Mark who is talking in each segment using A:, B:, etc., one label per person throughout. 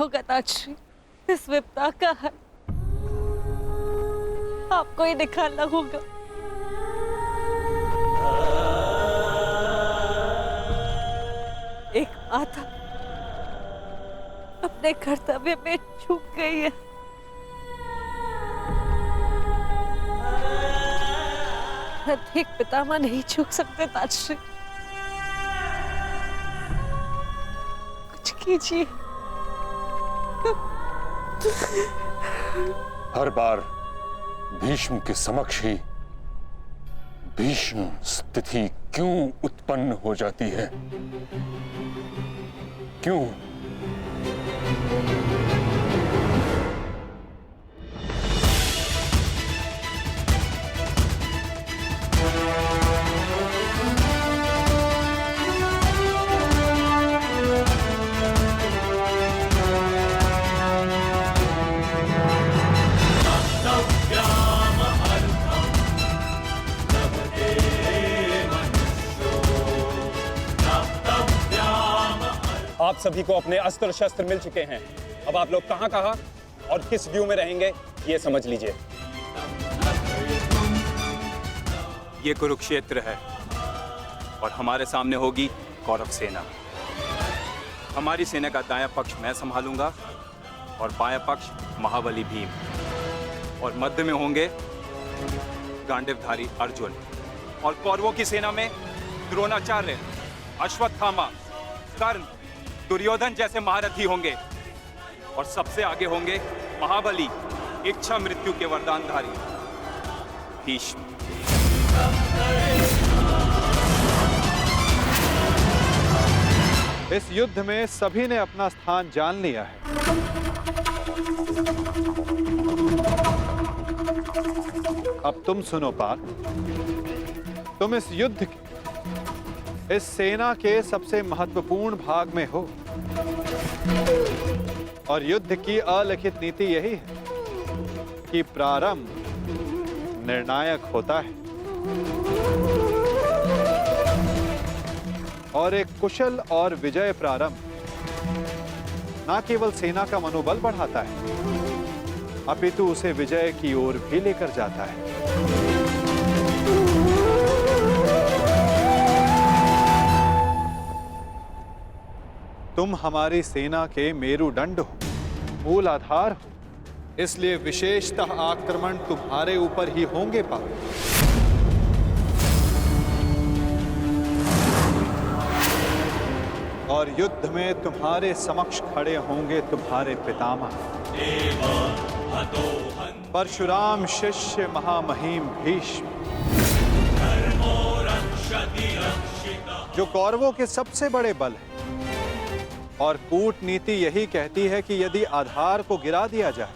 A: होगा ताजश्री, इस विपदा का हल आपको ही निकालना होगा। एक माता अपने कर्तव्य में चूक गई है। एक पितामह नहीं चूक सकते ताजश्री, कुछ कीजिए।
B: हर बार भीष्म के समक्ष ही भीष्म स्थिति क्यों उत्पन्न हो जाती है? क्यों?
C: आप सभी को अपने अस्त्र शस्त्र मिल चुके हैं। अब आप लोग कहां और किस व्यू में रहेंगे ये समझ लीजिए। ये कुरुक्षेत्र है और हमारे सामने होगी कौरव सेना। हमारी सेना का दायां पक्ष मैं संभालूंगा और बायां पक्ष महाबली भीम, और मध्य में होंगे गांडीवधारी अर्जुन। और कौरवों की सेना में द्रोणाचार्य, अश्वत्थामा, कर्ण, दुर्योधन जैसे महारथी होंगे, और सबसे आगे होंगे महाबली, इच्छा मृत्यु के वरदानधारी भीष्म।
D: इस युद्ध में सभी ने अपना स्थान जान लिया है। अब तुम सुनो पार्थ, तुम इस युद्ध के, इस सेना के सबसे महत्वपूर्ण भाग में हो, और युद्ध की अलिखित नीति यही है कि प्रारंभ निर्णायक होता है, और एक कुशल और विजय प्रारंभ न केवल सेना का मनोबल बढ़ाता है, अपितु उसे विजय की ओर भी लेकर जाता है। तुम हमारी सेना के मेरुदंड हो, मूल आधार हो, इसलिए विशेषतः आक्रमण तुम्हारे ऊपर ही होंगे पार्थ। और युद्ध में तुम्हारे समक्ष खड़े होंगे तुम्हारे पितामह परशुराम शिष्य महामहिम भीष्म, जो कौरवों के सबसे बड़े बल है। और कूटनीति यही कहती है कि यदि आधार को गिरा दिया जाए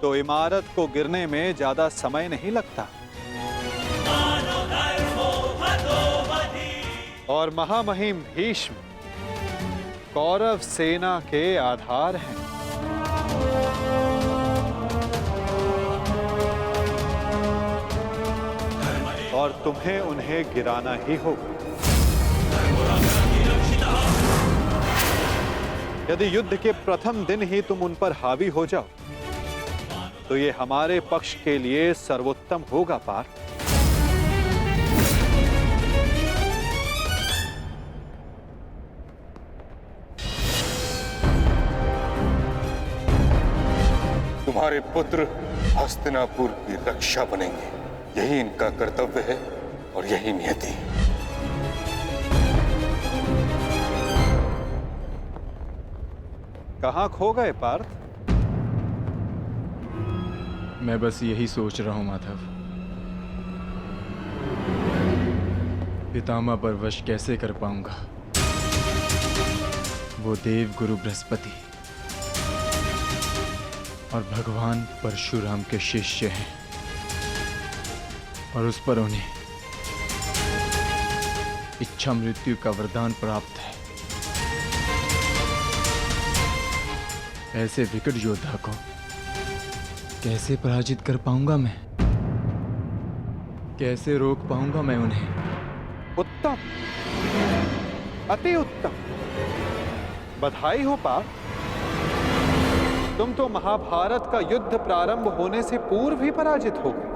D: तो इमारत को गिरने में ज्यादा समय नहीं लगता। और महामहिम भीष्म कौरव सेना के आधार हैं। और तुम्हें उन्हें गिराना ही होगा। यदि युद्ध के प्रथम दिन ही तुम उन पर हावी हो जाओ तो ये हमारे पक्ष के लिए सर्वोत्तम होगा पार्थ।
B: तुम्हारे पुत्र हस्तिनापुर की रक्षा बनेंगे, यही इनका कर्तव्य है और यही नियति है।
D: कहां खो गए पार्थ?
E: मैं बस यही सोच रहा हूं माधव, पितामह पर वश कैसे कर पाऊंगा। वो देव गुरु बृहस्पति और भगवान परशुराम के शिष्य हैं, और उस पर उन्हें इच्छा मृत्यु का वरदान प्राप्त है। ऐसे विकट योद्धा को कैसे पराजित कर पाऊंगा मैं? कैसे रोक पाऊंगा मैं उन्हें?
D: उत्तम, अति उत्तम, बधाई हो पार्थ। तुम तो महाभारत का युद्ध प्रारंभ होने से पूर्व ही पराजित हो गए।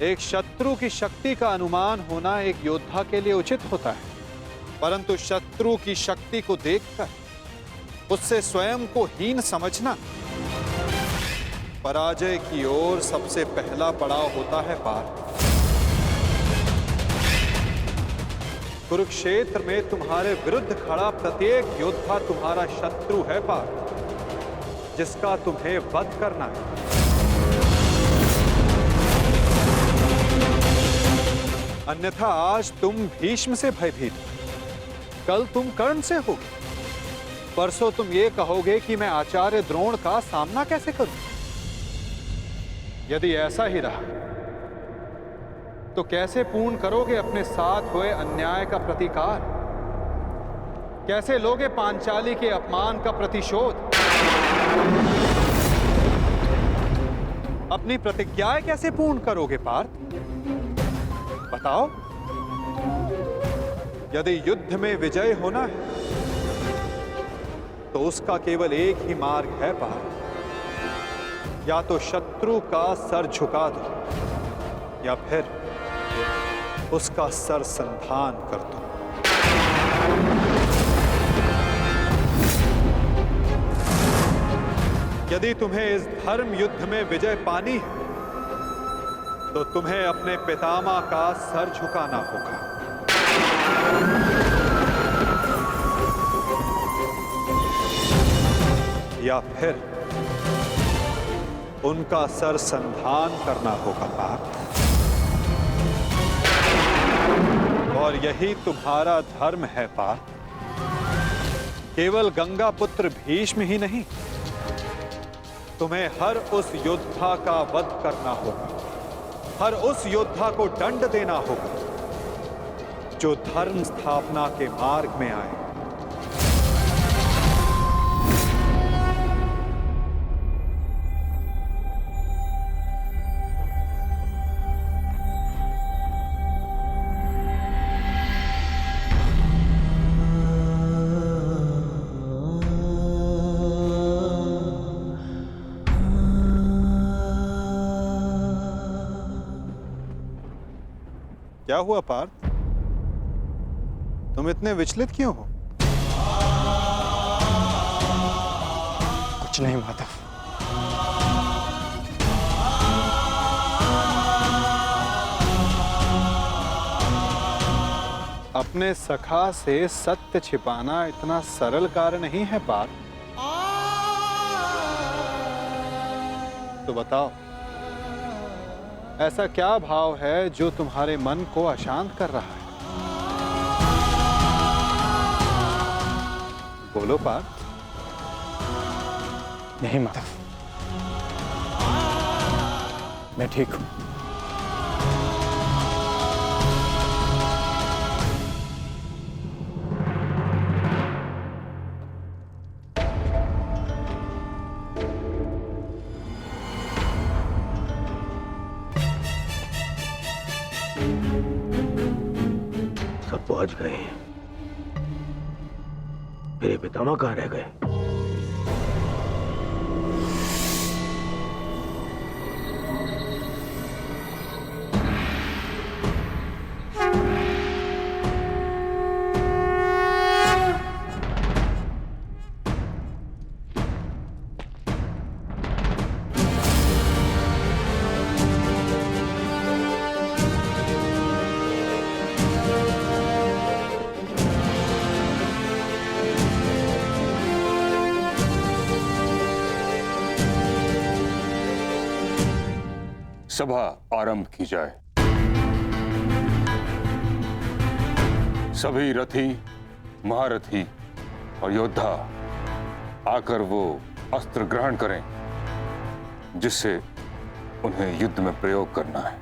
D: एक शत्रु की शक्ति का अनुमान होना एक योद्धा के लिए उचित होता है, परंतु शत्रु की शक्ति को देखकर उससे स्वयं को हीन समझना पराजय की ओर सबसे पहला पड़ाव होता है पार्थ। कुरुक्षेत्र में तुम्हारे विरुद्ध खड़ा प्रत्येक योद्धा तुम्हारा शत्रु है पार्थ, जिसका तुम्हें वध करना है। अन्यथा आज तुम भीष्म से भयभीत, कल तुम कर्ण से होगे, परसों तुम ये कहोगे कि मैं आचार्य द्रोण का सामना कैसे करूं। यदि ऐसा ही रहा तो कैसे पूर्ण करोगे अपने साथ हुए अन्याय का प्रतिकार? कैसे लोगे पांचाली के अपमान का प्रतिशोध? अपनी प्रतिज्ञाएं कैसे पूर्ण करोगे पार्थ? बताओ। यदि युद्ध में विजय होना है तो उसका केवल एक ही मार्ग है पार्थ, या तो शत्रु का सर झुका दो या फिर उसका सर संधान कर दो। यदि तुम्हें इस धर्म युद्ध में विजय पानी है तो तुम्हें अपने पितामह का सर झुकाना होगा। या फिर उनका सर संधान करना होगा पार्थ। और यही तुम्हारा धर्म है पार्थ। केवल गंगा पुत्र भीष्म ही नहीं, तुम्हें हर उस योद्धा का वध करना होगा, हर उस योद्धा को दंड देना होगा जो धर्म स्थापना के मार्ग में आए। क्या हुआ पार्थ? तुम इतने विचलित क्यों हो?
E: कुछ नहीं माधव।
D: अपने सखा से सत्य छिपाना इतना सरल कार्य नहीं है पार्थ। तो बताओ, ऐसा क्या भाव है जो तुम्हारे मन को अशांत कर रहा है? बोलो पार्थ।
E: नहीं माधव, मैं ठीक हूं।
F: सब पहुंच गए, मेरे पितामह कहाँ रह गए?
B: सभा आरंभ की जाए। सभी रथी, महारथी और योद्धा आकर वो अस्त्र ग्रहण करें जिससे उन्हें युद्ध में प्रयोग करना है।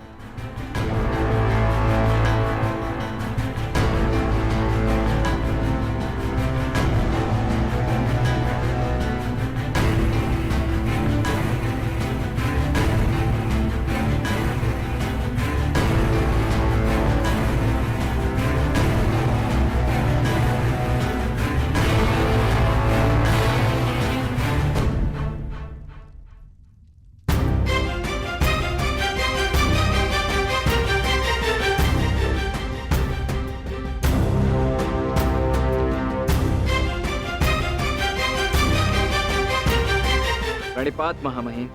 E: प्रणिपात महामहिम।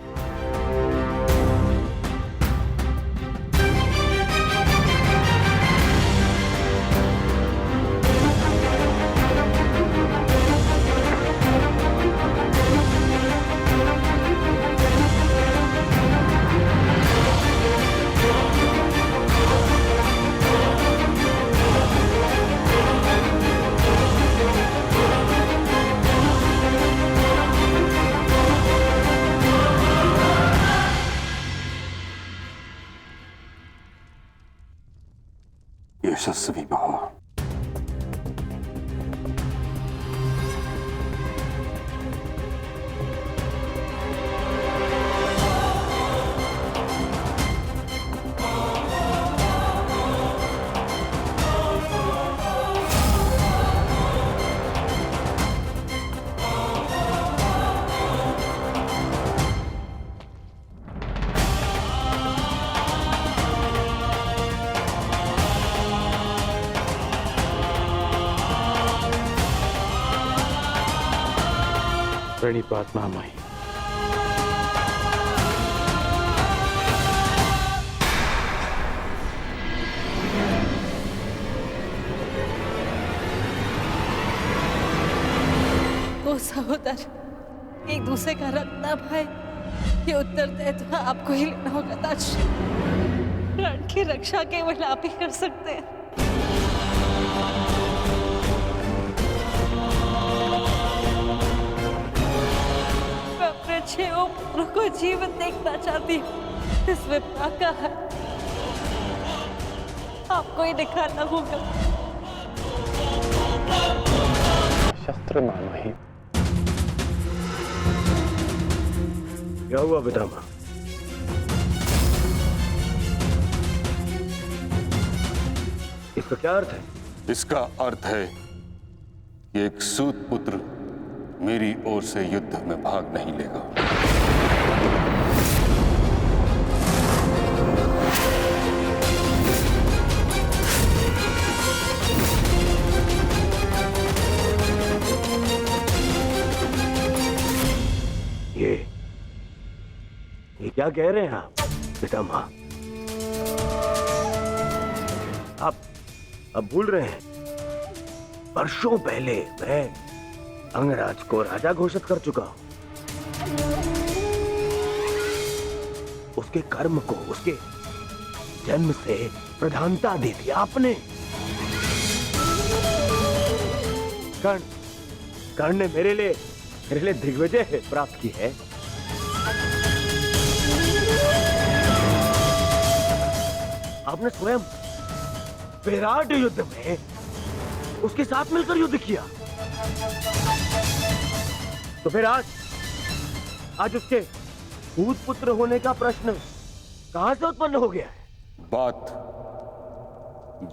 B: यशस्वी भव।
F: प्रणिपात महामहिम।
A: दो सहोदर एक दूसरे का रक्त न भाई, ये उत्तरदायित्व आपको ही लेना होगा ताजश्री। रण की रक्षा केवल आप ही कर सकते हैं। मैं अपने 6 पुत्रों को जीवित देखना चाहती हूँ। इस विपदा का है आपको ही दिखाना होगा।
F: शस्त्र महामहिम। क्या हुआ पितामह? इसका क्या अर्थ है?
B: इसका अर्थ है कि एक सूत पुत्र मेरी ओर से युद्ध में भाग नहीं लेगा।
F: ये क्या कह रहे हैं आप पितामह? आप भूल रहे हैं, वर्षों पहले मैं अंगराज को राजा घोषित कर चुका हूं। उसके कर्म को उसके जन्म से प्रधानता दे दी आपने। कर्ण ने मेरे लिए दिग्विजय प्राप्त की है। आपने स्वयं विराट युद्ध में उसके साथ मिलकर युद्ध किया। तो फिर आज उसके भूत पुत्र होने का प्रश्न कहां से उत्पन्न हो गया है?
B: बात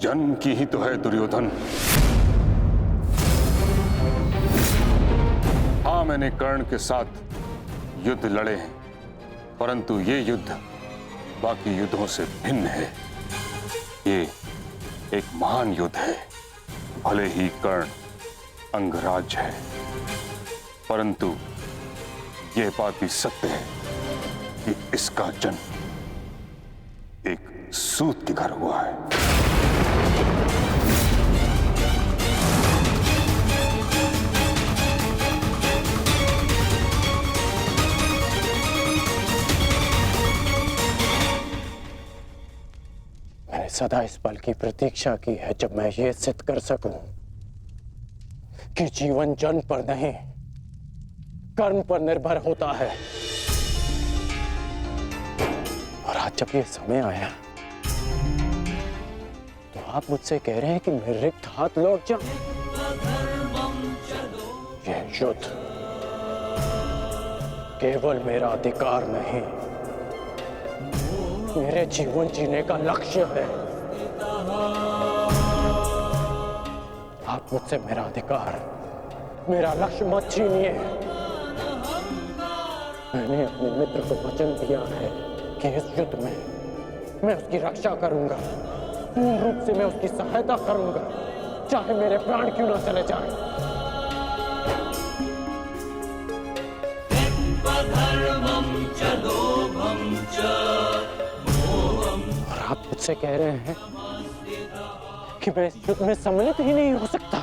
B: जन्म की ही तो है दुर्योधन। हाँ, मैंने कर्ण के साथ युद्ध लड़े हैं, परंतु ये युद्ध बाकी युद्धों से भिन्न है। ये एक महान युद्ध है। भले ही कर्ण अंगराज है, परंतु यह बात भी सत्य है कि इसका जन्म एक सूत के घर हुआ है।
F: मैंने सदा इस पल की प्रतीक्षा की है जब मैं ये सिद्ध कर सकूं कि जीवन जन्म पर नहीं, कर्म पर निर्भर होता है। और आज जब ये समय आया तो आप मुझसे कह रहे हैं कि मैं रिक्त हाथ लौट जाऊं। यह युद्ध केवल मेरा अधिकार नहीं, मेरे जीवन जीने का लक्ष्य है। आप मुझसे मेरा अधिकार, मेरा लक्ष्य मत छीनिए। मैंने अपने मित्र को वचन दिया है कि इस युद्ध में मैं उसकी रक्षा करूंगा, पूर्ण रूप से मैं उसकी सहायता करूंगा, चाहे मेरे प्राण क्यों न चले जाएं। और आप मुझसे कह रहे हैं कि मैं इस युद्ध में सम्मिलित ही नहीं हो सकता।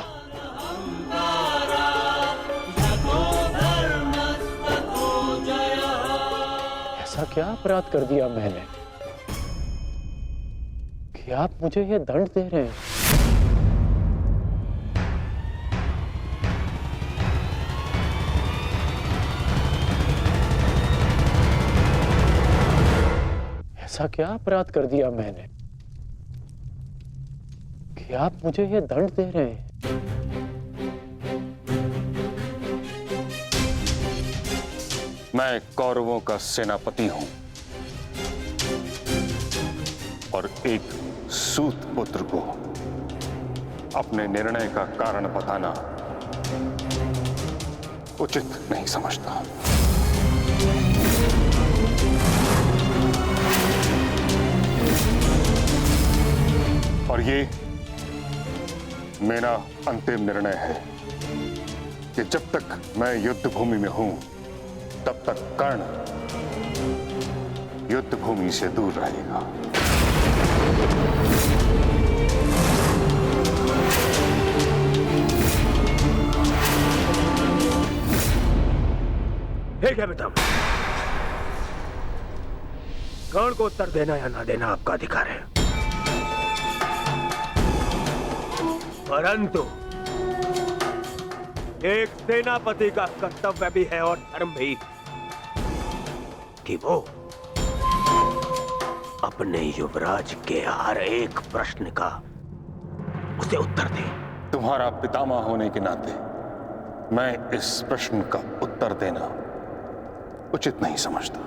F: ऐसा क्या अपराध कर दिया मैंने कि आप मुझे ये दंड दे रहे हैं? ऐसा क्या अपराध कर दिया मैंने कि आप मुझे ये दंड दे रहे हैं?
B: मैं कौरवों का सेनापति हूं और एक सूत पुत्र को अपने निर्णय का कारण बताना उचित नहीं समझता। और ये मेरा अंतिम निर्णय है कि जब तक मैं युद्ध भूमि में हूं तब तक कर्ण युद्ध भूमि से दूर रहेगा।
G: ठीक है बेटा, कर्ण को उत्तर देना या ना देना आपका अधिकार है, परंतु एक सेनापति का कर्तव्य भी है और धर्म भी कि वो अपने युवराज के हर एक प्रश्न का उसे उत्तर दे।
B: तुम्हारा पितामह होने के नाते मैं इस प्रश्न का उत्तर देना उचित नहीं समझता।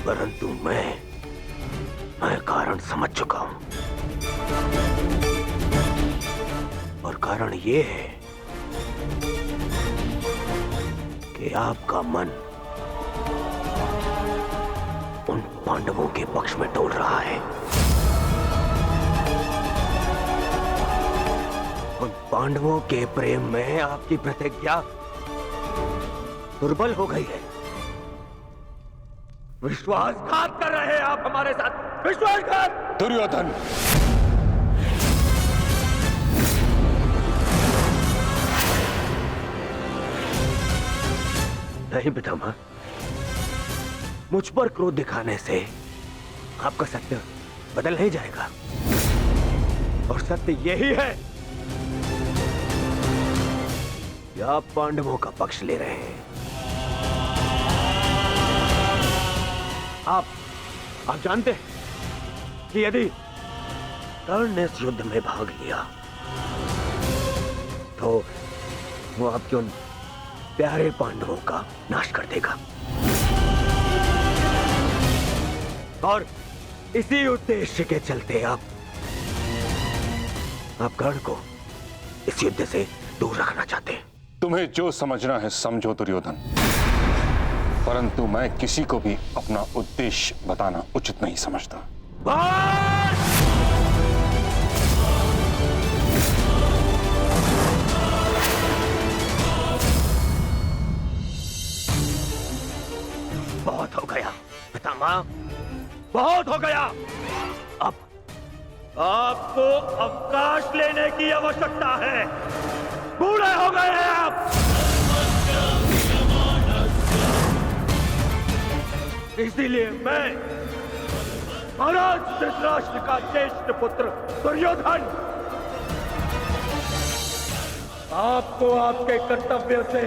G: परंतु मैं कारण समझ चुका हूं, और कारण ये है कि आपका मन उन पांडवों के पक्ष में डोल रहा है। उन पांडवों के प्रेम में आपकी प्रतिज्ञा दुर्बल हो गई है। विश्वासघात कर रहे हैं आप हमारे साथ, विश्वासघात।
B: दुर्योधन,
G: नहीं पितामह, मुझ पर क्रोध दिखाने से आपका सत्य बदल नहीं जाएगा, और सत्य यही है कि आप पांडवों का पक्ष ले रहे हैं। आप जानते हैं कि यदि कर्ण ने इस युद्ध में भाग लिया तो वो आपके उन प्यारे पांडवों का नाश कर देगा, और इसी उद्देश्य के चलते आप कर्ण को इस युद्ध से दूर रखना चाहते हैं।
B: तुम्हें जो समझना है समझो दुर्योधन, परंतु मैं किसी को भी अपना उद्देश्य बताना उचित नहीं समझता।
G: बहुत हो गया पितामह, बहुत हो गया। अब आपको अवकाश लेने की आवश्यकता है, बूढ़े हो गए हैं आप। इसीलिए मैं महाराज धृतराष्ट्र का ज्येष्ठ पुत्र दुर्योधन आपको आपके कर्तव्य से